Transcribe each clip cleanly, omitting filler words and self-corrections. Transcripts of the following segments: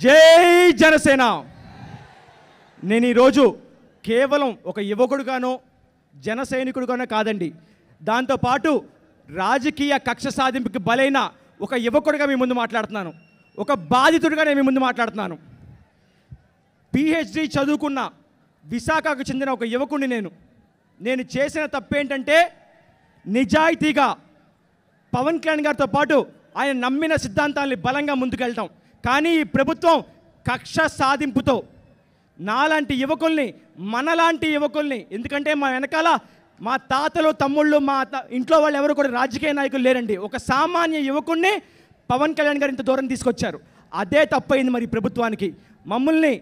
జై జనసేన. నేను ఈరోజు కేవలం ఒక యువకుడుగానో జన సైనికుడుగానో కాదండి, దాంతోపాటు రాజకీయ కక్ష సాధింపుకి బలైన ఒక యువకుడిగా మీ ముందు మాట్లాడుతున్నాను, ఒక బాధితుడిగా నేను మీ ముందు మాట్లాడుతున్నాను. పిహెచ్డి చదువుకున్న విశాఖకు చెందిన ఒక యువకుడిని నేను చేసిన తప్పేంటంటే నిజాయితీగా పవన్ కళ్యాణ్ గారితో పాటు ఆయన నమ్మిన సిద్ధాంతాన్ని బలంగా ముందుకెళ్తాం. కానీ ఈ ప్రభుత్వం కక్ష సాధింపుతో నాలాంటి యువకుల్ని, మనలాంటి యువకుల్ని, ఎందుకంటే మా వెనకాల మా తాతలు తమ్ముళ్ళు మా ఇంట్లో వాళ్ళు ఎవరు కూడా రాజకీయ నాయకులు లేరండి, ఒక సామాన్య యువకుడిని పవన్ కళ్యాణ్ గారు ఇంత దూరం తీసుకొచ్చారు. అదే తప్పైంది మరి ప్రభుత్వానికి. మమ్మల్ని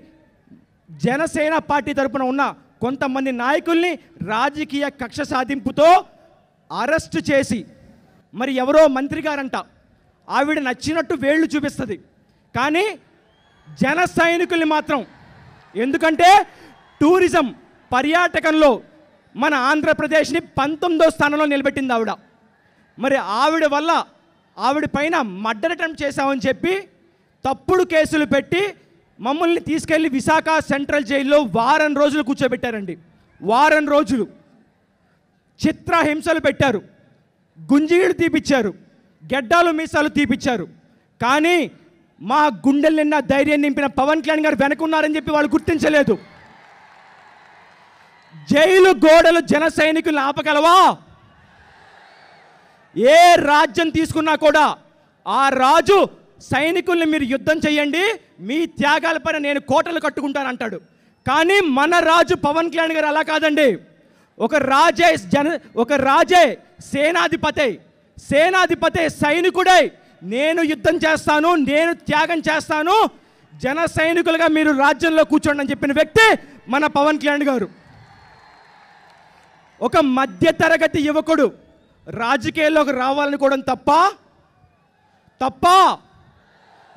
జనసేన పార్టీ తరపున ఉన్న కొంతమంది నాయకుల్ని రాజకీయ కక్ష సాధింపుతో అరెస్ట్ చేసి, మరి ఎవరో మంత్రి గారంట, ఆవిడ నచ్చినట్టు వేళ్ళు చూపిస్తుంది, కానీ జన సైనికుల్ని మాత్రం, ఎందుకంటే టూరిజం పర్యాటకంలో మన ఆంధ్రప్రదేశ్ని 19వ స్థానంలో నిలబెట్టింది ఆవిడ. మరి ఆవిడ వల్ల ఆవిడ పైన మర్డర్ అటెంప్ట్ చేశామని చెప్పి తప్పుడు కేసులు పెట్టి మమ్మల్ని తీసుకెళ్ళి విశాఖ సెంట్రల్ జైల్లో వారం రోజులు కూర్చోబెట్టారండి. వారం రోజులు చిత్రహింసలు పెట్టారు, గుంజీలు తీపిచ్చారు, గెడ్డాలు మీసాలు తీపిచ్చారు. కానీ మా గుండెలు నిన్న ధైర్యం నింపిన పవన్ కళ్యాణ్ గారు వెనకున్నారని చెప్పి వాళ్ళు గుర్తించలేదు. జైలు గోడలు జన సైనికులను ఆపగలవా? ఏ రాజ్యం తీసుకున్నా కూడా ఆ రాజు సైనికుల్ని మీరు యుద్ధం చేయండి, మీ త్యాగాల పైన నేను కోటలు కట్టుకుంటానంటాడు. కానీ మన రాజు పవన్ కళ్యాణ్ గారు అలా కాదండి. ఒక రాజే సేనాధిపతి సైనికుడై నేను యుద్ధం చేస్తాను, నేను త్యాగం చేస్తాను, జన సైనికులుగా మీరు రాజ్యంలో కూర్చోండి అని చెప్పిన వ్యక్తి మన పవన్ కళ్యాణ్ గారు. ఒక మధ్యతరగతి యువకుడు రాజకీయాల్లోకి రావాలనుకోవడం తప్ప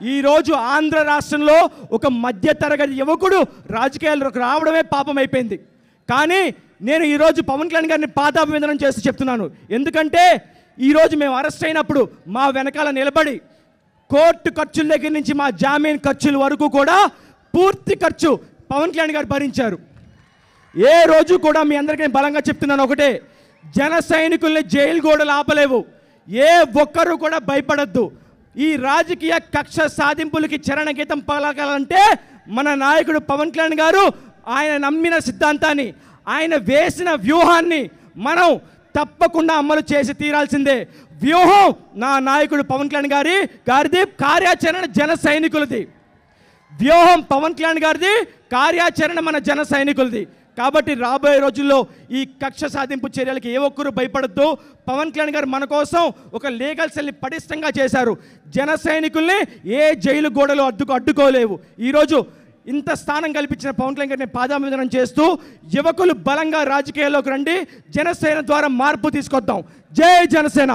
ఈరోజు ఆంధ్ర రాష్ట్రంలో ఒక మధ్యతరగతి యువకుడు రాజకీయాల్లోకి రావడమే పాపం అయిపోయింది. కానీ నేను ఈరోజు పవన్ కళ్యాణ్ గారిని పాదాభివందనం చేస్తూ చెప్తున్నాను. ఎందుకంటే ఈరోజు మేము అరెస్ట్ అయినప్పుడు మా వెనకాల నిలబడి కోర్టు ఖర్చుల దగ్గర నుంచి మా జామీన్ ఖర్చుల వరకు కూడా పూర్తి ఖర్చు పవన్ కళ్యాణ్ గారు భరించారు. ఏ రోజు కూడా మీ అందరికీ బలంగా చెప్తున్నాను ఒకటే, జన సైనికుల్ని జైలు గోడలు ఆపలేవు. ఏ ఒక్కరు కూడా భయపడద్దు. ఈ రాజకీయ కక్ష సాధింపులకి చరణ గీతం పలకాలంటే మన నాయకుడు పవన్ కళ్యాణ్ గారు ఆయన నమ్మిన సిద్ధాంతాన్ని, ఆయన వేసిన వ్యూహాన్ని మనం తప్పకుండా అమలు చేసి తీరాల్సిందే. వ్యూహం నా నాయకుడు పవన్ కళ్యాణ్ గారిది, కార్యాచరణ జన సైనికులది. వ్యూహం పవన్ కళ్యాణ్ గారిది, కార్యాచరణ మన జన సైనికులది. కాబట్టి రాబోయే రోజుల్లో ఈ కక్ష సాధింపు చర్యలకి ఏ ఒక్కరూ భయపడద్దు. పవన్ కళ్యాణ్ గారు మన కోసం ఒక లీగల్ సెల్ని పటిష్టంగా చేశారు. జన సైనికుల్ని ఏ జైలు గోడలు అడ్డుకోలేవు. ఈరోజు ఇంత స్థానం కల్పించిన పవన్ కళ్యాణ్ గారిని పాదాభివందనం చేస్తూ యువకులు బలంగా రాజకీయాల్లోకి రండి, జనసేన ద్వారా మార్పు తీసుకొద్దాం. జై జనసేన.